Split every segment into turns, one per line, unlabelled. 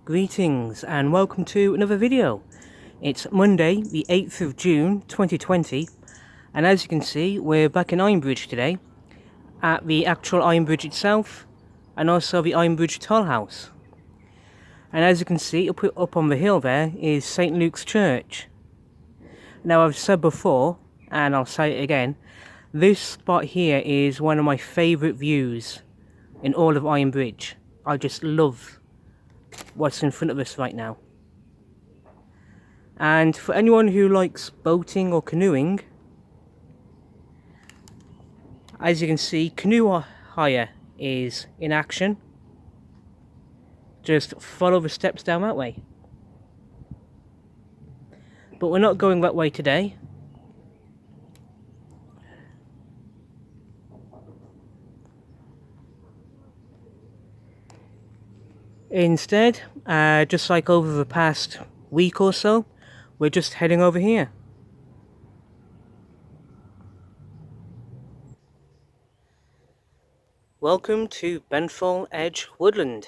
Greetings and welcome to another video. It's Monday the 8th of June 2020 and as you can see we're back in Ironbridge today at the actual Ironbridge itself and also the Ironbridge Toll House. And as you can see up on the hill there is St Luke's Church. Now I've said before and I'll say it again, this spot here is one of my favourite views in all of Ironbridge. I just love what's in front of us right now. And for anyone who likes boating or canoeing, as you can see, canoe hire is in action. Just follow the steps down that way. But we're not going that way today. Instead, just like over the past week or so, we're just heading over here. Welcome to Benthall Edge Woodland.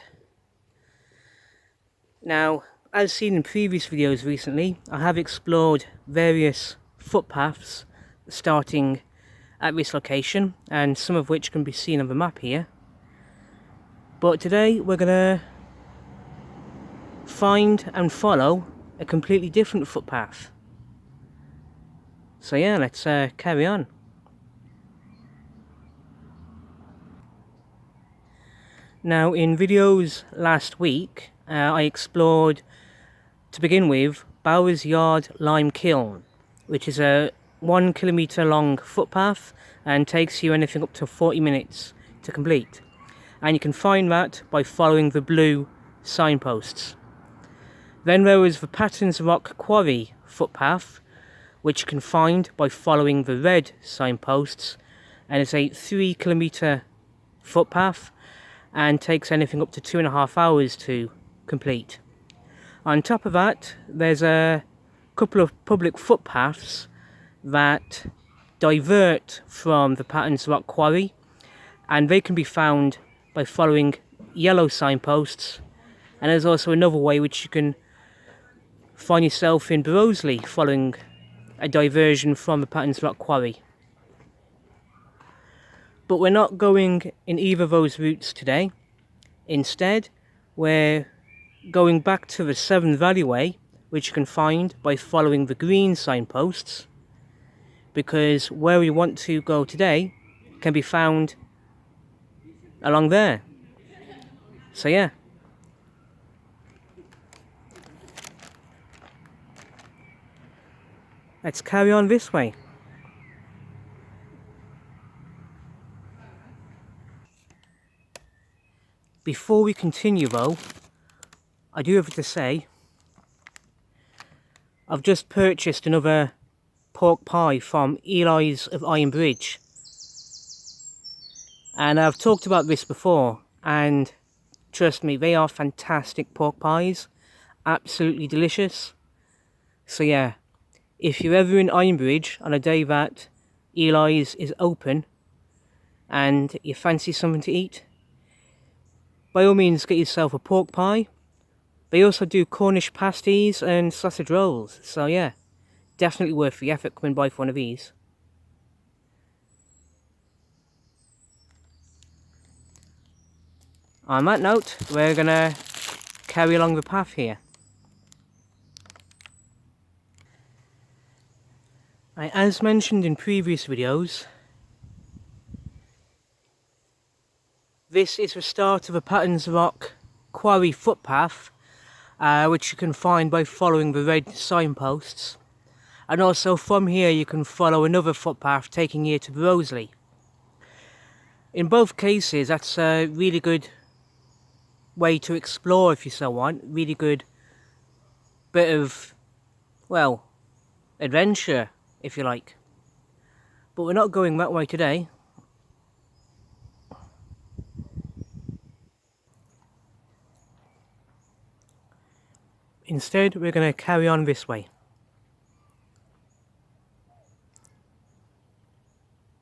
Now, as seen in previous videos recently, I have explored various footpaths starting at this location, and some of which can be seen on the map here. But today we're going to find and follow a completely different footpath. So yeah, let's carry on. Now in videos last week I explored, to begin with, Bowers Yard Lime Kiln, which is a 1 kilometre long footpath and takes you anything up to 40 minutes to complete. And you can find that by following the blue signposts. Then there was the Patton's Rock Quarry footpath, which you can find by following the red signposts, and it's a 3 kilometre footpath and takes anything up to 2.5 hours to complete. On top of that, there's a couple of public footpaths that divert from the Patton's Rock Quarry, and they can be found by following yellow signposts. And there's also another way which you can find yourself in Broseley following a diversion from the Patton's Rock Quarry. But we're not going in either of those routes today. Instead, we're going back to the Severn Valley Way, which you can find by following the green signposts, because where we want to go today can be found along there. So yeah. Let's carry on this way. Before we continue though, I do have to say, I've just purchased another pork pie from Eli's of Ironbridge. And I've talked about this before, and trust me, they are fantastic pork pies. Absolutely delicious. So yeah. If you're ever in Ironbridge on a day that Eli's is open and you fancy something to eat, by all means get yourself a pork pie. They also do Cornish pasties and sausage rolls, so yeah, definitely worth the effort coming by for one of these. On that note, we're gonna carry along the path here. As mentioned in previous videos, this is the start of a Patton's Rock Quarry footpath, which you can find by following the red signposts. And also from here you can follow another footpath taking you to Broseley. In both cases, that's a really good way to explore if you so want. Really good bit of, well, adventure, if you like. But we're not going that way today. Instead, we're going to carry on this way.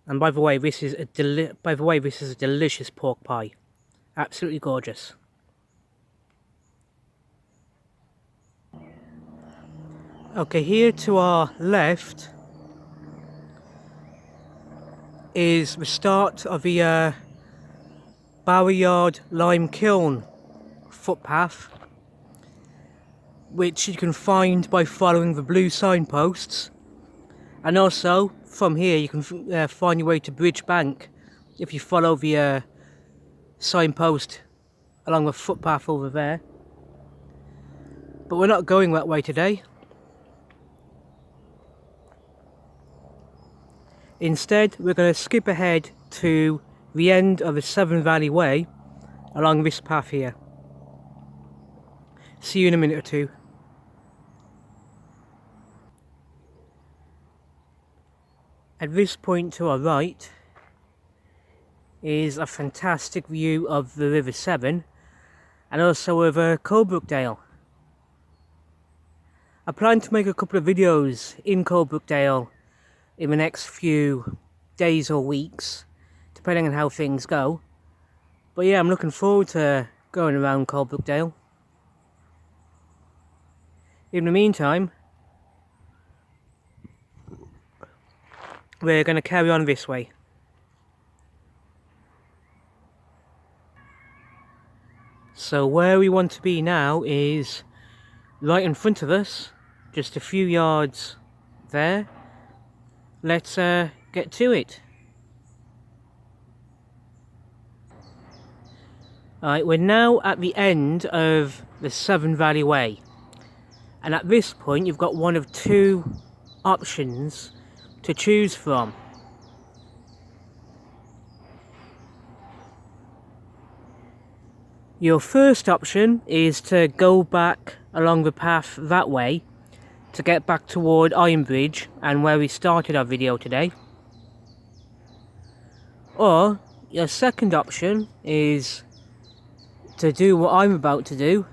And by the way, this is a delicious pork pie. Absolutely gorgeous. Okay, here to our left is the start of the Boweryard Lime Kiln footpath, which you can find by following the blue signposts, and also from here you can find your way to Bridge Bank if you follow the signpost along the footpath over there. But we're not going that way today. Instead, we're going to skip ahead to the end of the Severn Valley Way along this path here. See you in a minute or two. At this point to our right is a fantastic view of the River Severn and also over Coalbrookdale. I plan to make a couple of videos in Coalbrookdale in the next few days or weeks, depending on how things go. But yeah, I'm looking forward to going around Coalbrookdale. In the meantime, we're going to carry on this way. So where we want to be now is right in front of us, just a few yards there. Let's get to it. Alright, we're now at the end of the Severn Valley Way, and at this point you've got one of two options to choose from. Your first option is to go back along the path that way to get back toward Ironbridge and where we started our video today. Or your second option is to do what I'm about to do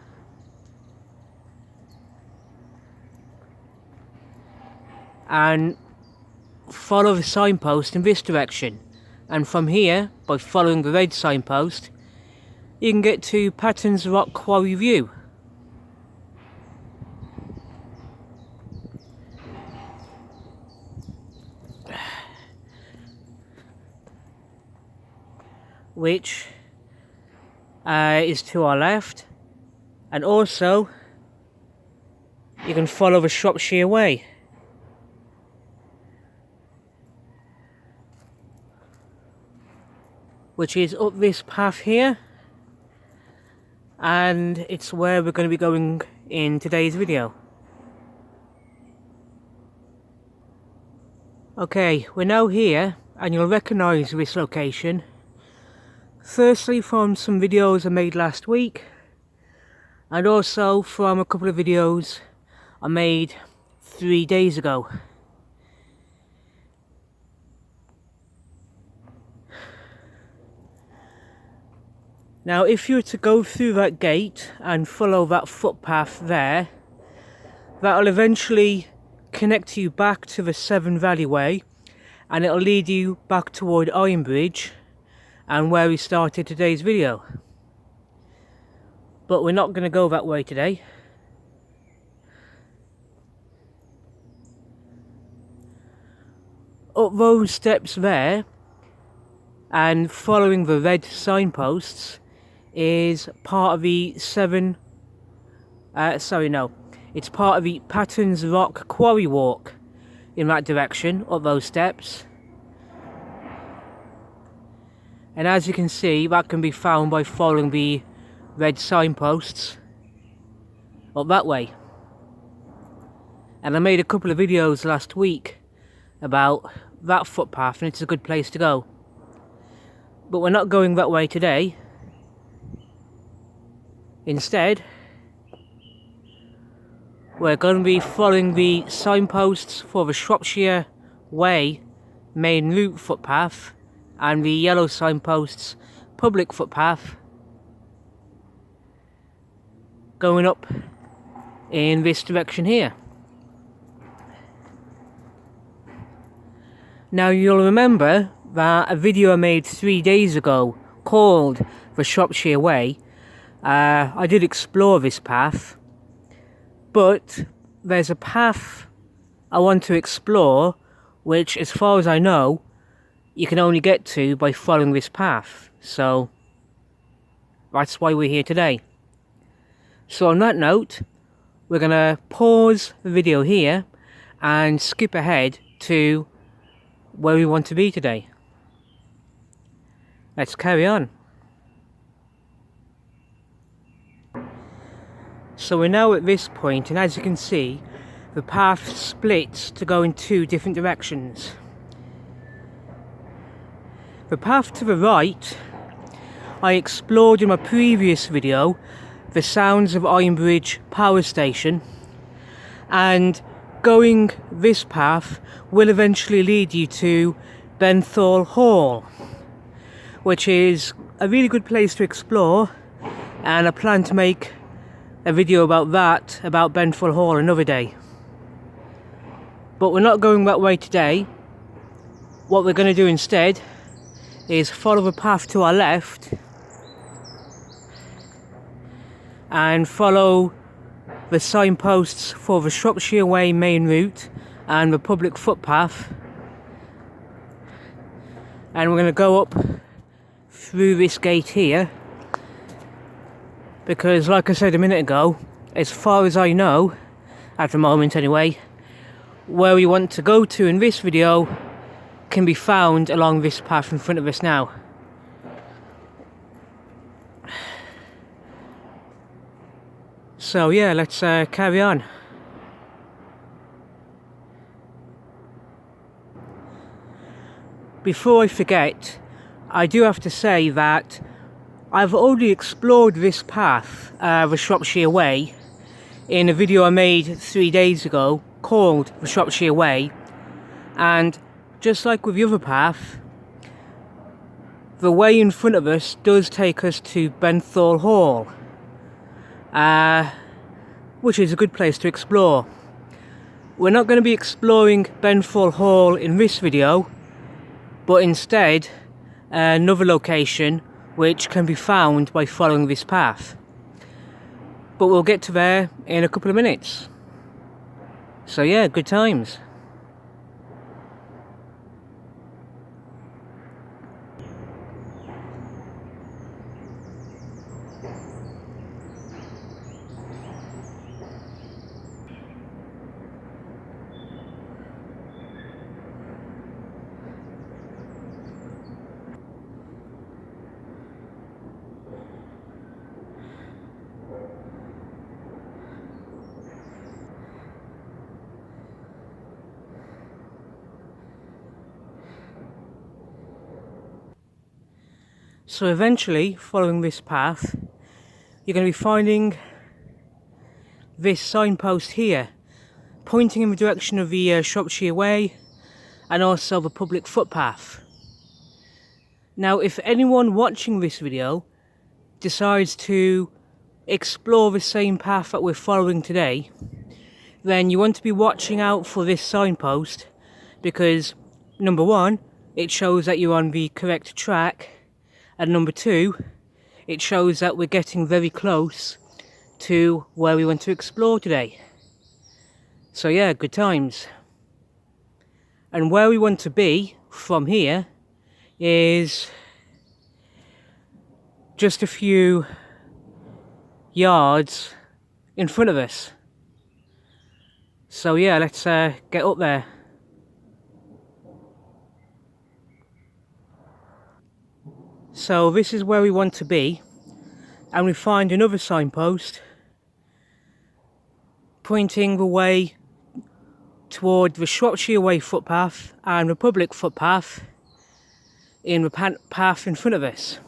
and follow the signpost in this direction, and from here, by following the red signpost, you can get to Patton's Rock Quarry View. Which is to our left, and also you can follow the Shropshire Way. Which is up this path here, and it's where we're going to be going in today's video. Okay, we're now here, and you'll recognise this location. Firstly from some videos I made last week, and also from a couple of videos I made 3 days ago. Now if you were to go through that gate and follow that footpath there, that'll eventually connect you back to the Severn Valley Way, and it'll lead you back toward Ironbridge and where we started today's video. But we're not going to go that way today. Up those steps there, and following the red signposts, is part of the it's part of the Patton's Rock Quarry Walk in that direction, up those steps. And as you can see, that can be found by following the red signposts up that way. And I made a couple of videos last week about that footpath, and it's a good place to go. But we're not going that way today. Instead, we're going to be following the signposts for the Shropshire Way main route footpath and the yellow signposts public footpath, going up in this direction here. Now you'll remember that a video I made 3 days ago called the Shropshire Way, I did explore this path, but there's a path I want to explore, which as far as I know, you can only get to by following this path. So that's why we're here today. So on that note, we're going to pause the video here and skip ahead to where we want to be today. Let's carry on. So we're now at this point, and as you can see, the path splits to go in two different directions. The path to the right, I explored in my previous video the sounds of Ironbridge power station, and going this path will eventually lead you to Benthall Hall, which is a really good place to explore, and I plan to make a video about that, about Benthall Hall, another day. But we're not going that way today. What we're going to do instead is follow the path to our left and follow the signposts for the Shropshire Way main route and the public footpath, and we're going to go up through this gate here, because like I said a minute ago, as far as I know at the moment anyway, where we want to go to in this video can be found along this path in front of us now. So yeah, let's carry on. Before I forget, I do have to say that I've already explored this path, the Shropshire Way, in a video I made 3 days ago called the Shropshire Way, and just like with the other path, the way in front of us does take us to Benthall Hall, which is a good place to explore. We're not going to be exploring Benthall Hall in this video, but instead another location which can be found by following this path. But we'll get to there in a couple of minutes. So yeah, good times. So eventually, following this path, you're going to be finding this signpost here, pointing in the direction of the Shropshire Way and also the public footpath. Now, if anyone watching this video decides to explore the same path that we're following today, then you want to be watching out for this signpost, because number one, it shows that you're on the correct track, and number two, it shows that we're getting very close to where we want to explore today. So yeah, good times. And where we want to be from here is just a few yards in front of us. So yeah, let's get up there. So this is where we want to be, and we find another signpost pointing the way toward the Shropshire Way footpath and the public footpath in the path in front of us.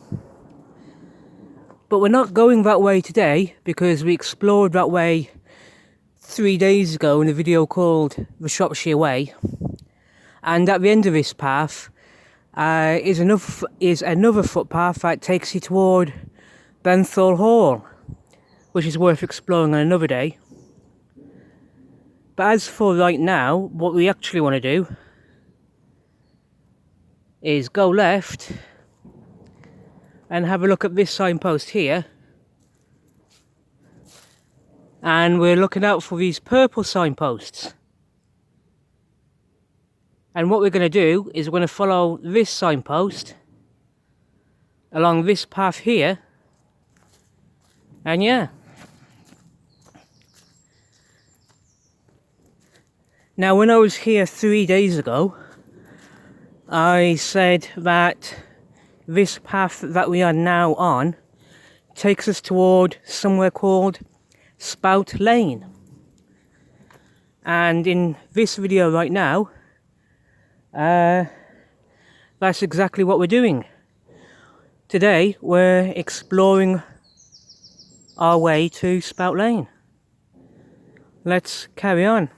But we're not going that way today, because we explored that way 3 days ago in a video called the Shropshire Way, and at the end of this path is another footpath that takes you toward Benthall Hall, which is worth exploring on another day. But as for right now, what we actually want to do is go left and have a look at this signpost here, and we're looking out for these purple signposts. And what we're going to do is we're going to follow this signpost along this path here, and yeah. Now when I was here 3 days ago, I said that this path that we are now on takes us toward somewhere called Spout Lane. And in this video right now, that's exactly what we're doing. Today we're exploring our way to Spout Lane. Let's carry on.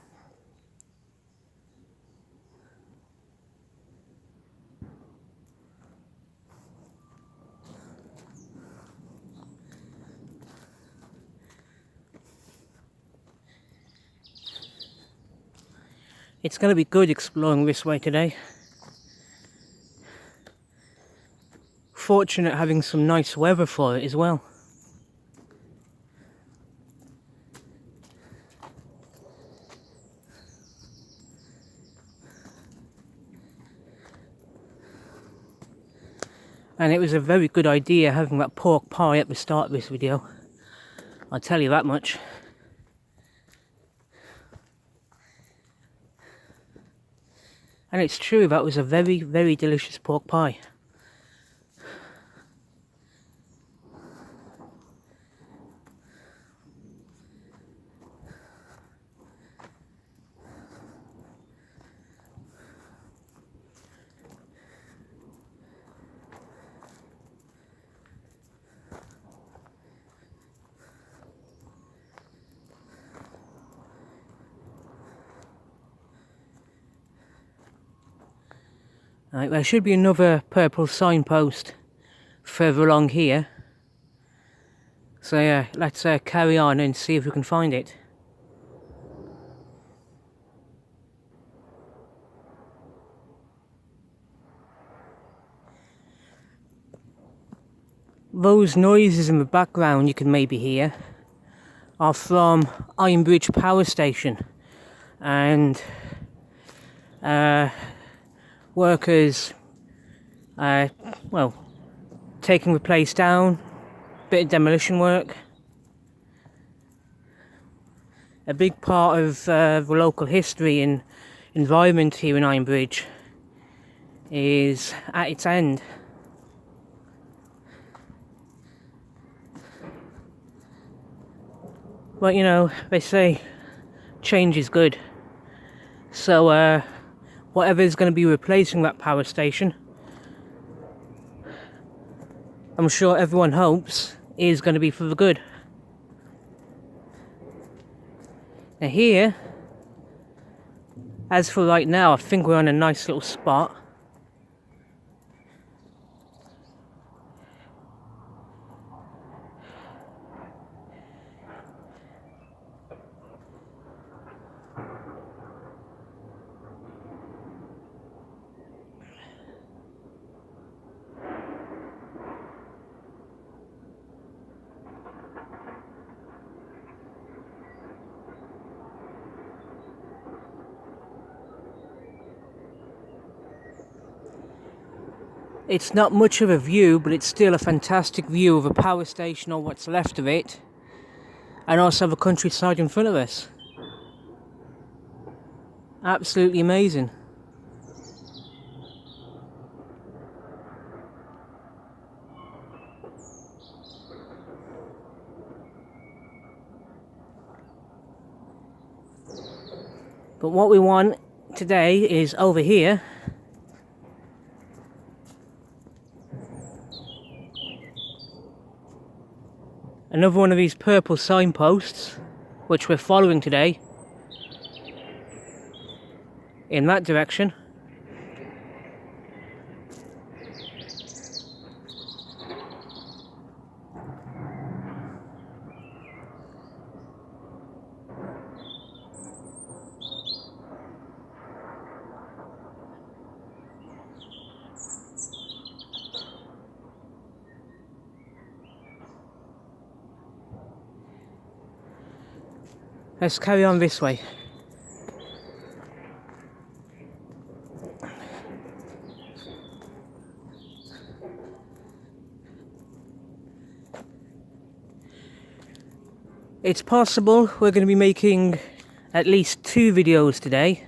It's going to be good exploring this way today. Fortunate having some nice weather for it as well. And it was a very good idea having that pork pie at the start of this video. I'll tell you that much. And it's true, that was a very, very delicious pork pie. Right, there should be another purple signpost further along here. So yeah, let's carry on and see if we can find it. Those noises in the background you can maybe hear are from Ironbridge power station, and workers well, taking the place down, bit of demolition work. A big part of the local history and environment here in Ironbridge is at its end. But you know, they say change is good. So whatever is going to be replacing that power station, I'm sure everyone hopes is going to be for the good. Now here, as for right now, I think we're on a nice little spot. It's not much of a view, but it's still a fantastic view of a power station or what's left of it, and also the countryside in front of us. Absolutely amazing. But what we want today is over here. Another one of these purple signposts, which we're following today, in that direction. let's carry on this way. It's possible we're going to be making at least 2 videos today,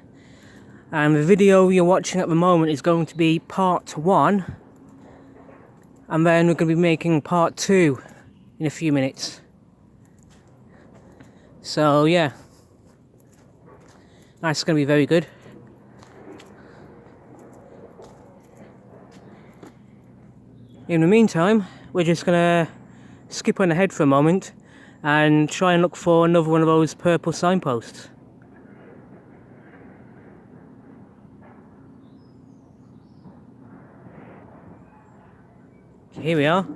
and the video you're watching at the moment is going to be part 1, and then we're going to be making part 2 in a few minutes. So yeah, that's going to be very good. In the meantime, we're just going to skip on ahead for a moment and try and look for another one of those purple signposts. Here we are.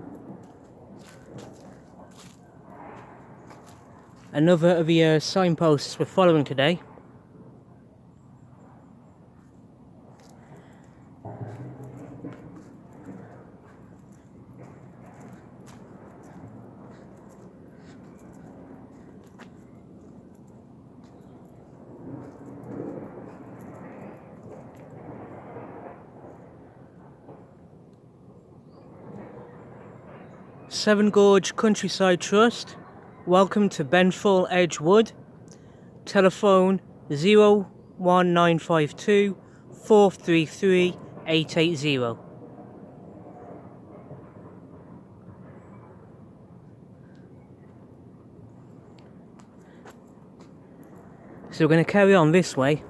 Another of the signposts we're following today. Severn Gorge Countryside Trust, welcome to Benful Edge Wood. Telephone 01952 433 880. So we're going to carry on this way.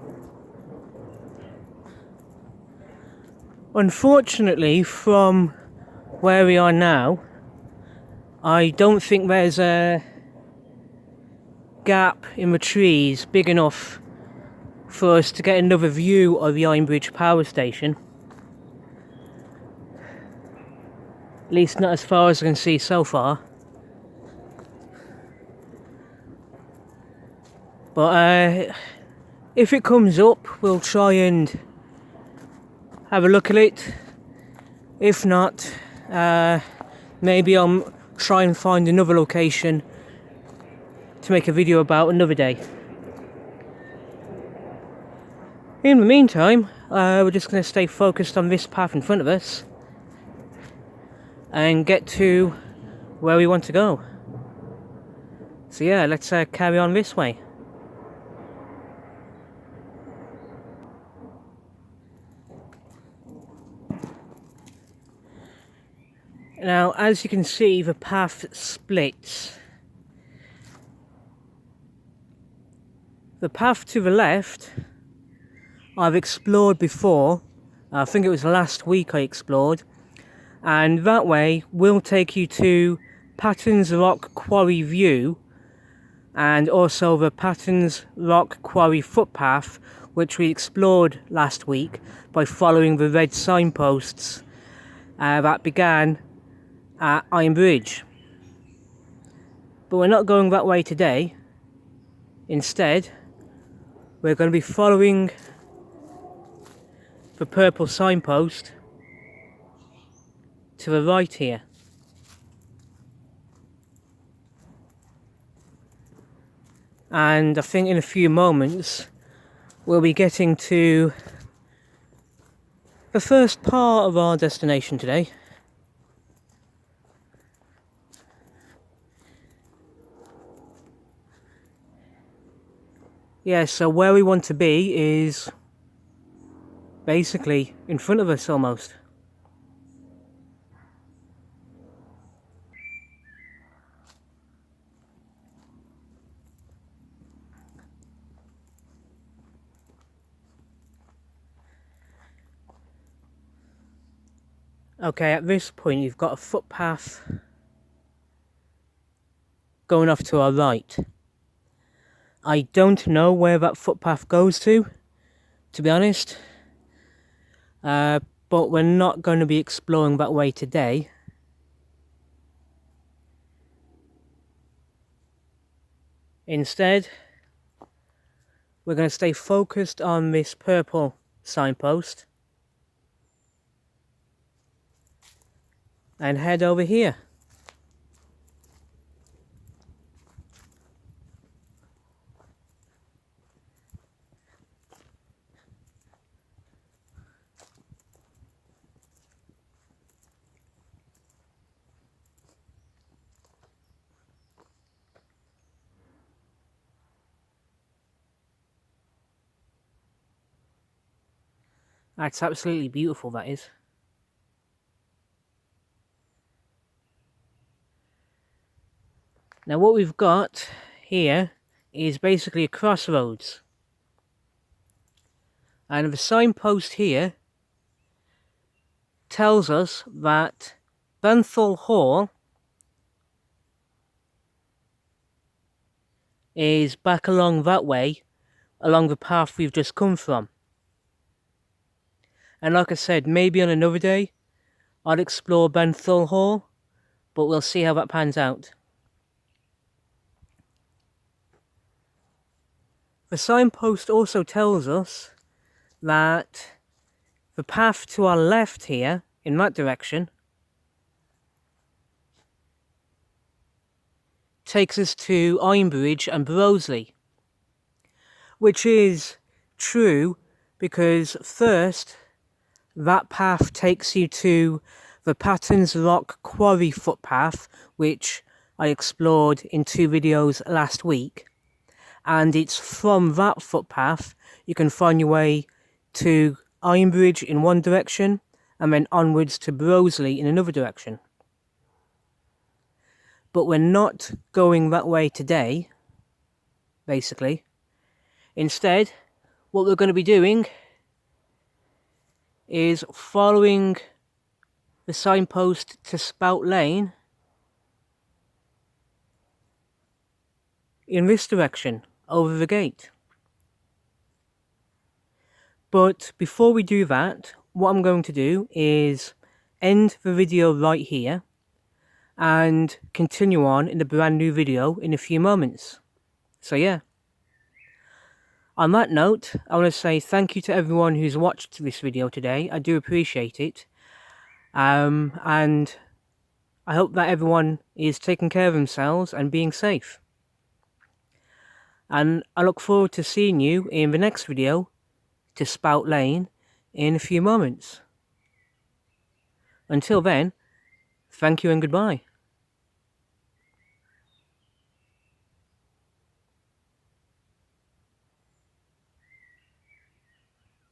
Unfortunately, from where we are now, I don't think there's a gap in the trees big enough for us to get another view of the Ironbridge power station. At least not as far as I can see so far. But if it comes up, we'll try and have a look at it. If not, maybe I'll try and find another location to make a video about another day. In the meantime, we're just going to stay focused on this path in front of us and get to where we want to go. So yeah, let's carry on this way. Now, as you can see, the path splits. The path to the left I've explored before. I think it was last week I explored, and that way will take you to Patton's Rock Quarry View and also the Patton's Rock Quarry Footpath, which we explored last week by following the red signposts that began at Ironbridge. But we're not going that way today. Instead, we're going to be following the purple signpost to the right here. And I think in a few moments we'll be getting to the first part of our destination today. Yeah, so where we want to be is basically in front of us almost. Okay, at this point you've got a footpath going off to our right. I don't know where that footpath goes to be honest. But we're not going to be exploring that way today. Instead, we're going to stay focused on this purple signpost and head over here. That's absolutely beautiful, that is. Now what we've got here is basically a crossroads. And the signpost here tells us that Benthall Hall is back along that way, along the path we've just come from. And like I said, maybe on another day I'll explore Benthall Hall, but we'll see how that pans out. The signpost also tells us that the path to our left here, in that direction, takes us to Ironbridge and Broseley. Which is true, because first, that path takes you to the Patton's Rock Quarry footpath, which I explored in 2 videos last week. And it's from that footpath you can find your way to Ironbridge in one direction, and then onwards to Broseley in another direction. But we're not going that way today, basically. Instead, what we're going to be doing is following the signpost to Spout Lane in this direction, over the gate. But before we do that, what I'm going to do is end the video right here and continue on in the brand new video in a few moments. So yeah. On that note, I want to say thank you to everyone who's watched this video today. I do appreciate it. And I hope that everyone is taking care of themselves and being safe. And I look forward to seeing you in the next video to Spout Lane in a few moments. Until then, thank you and goodbye.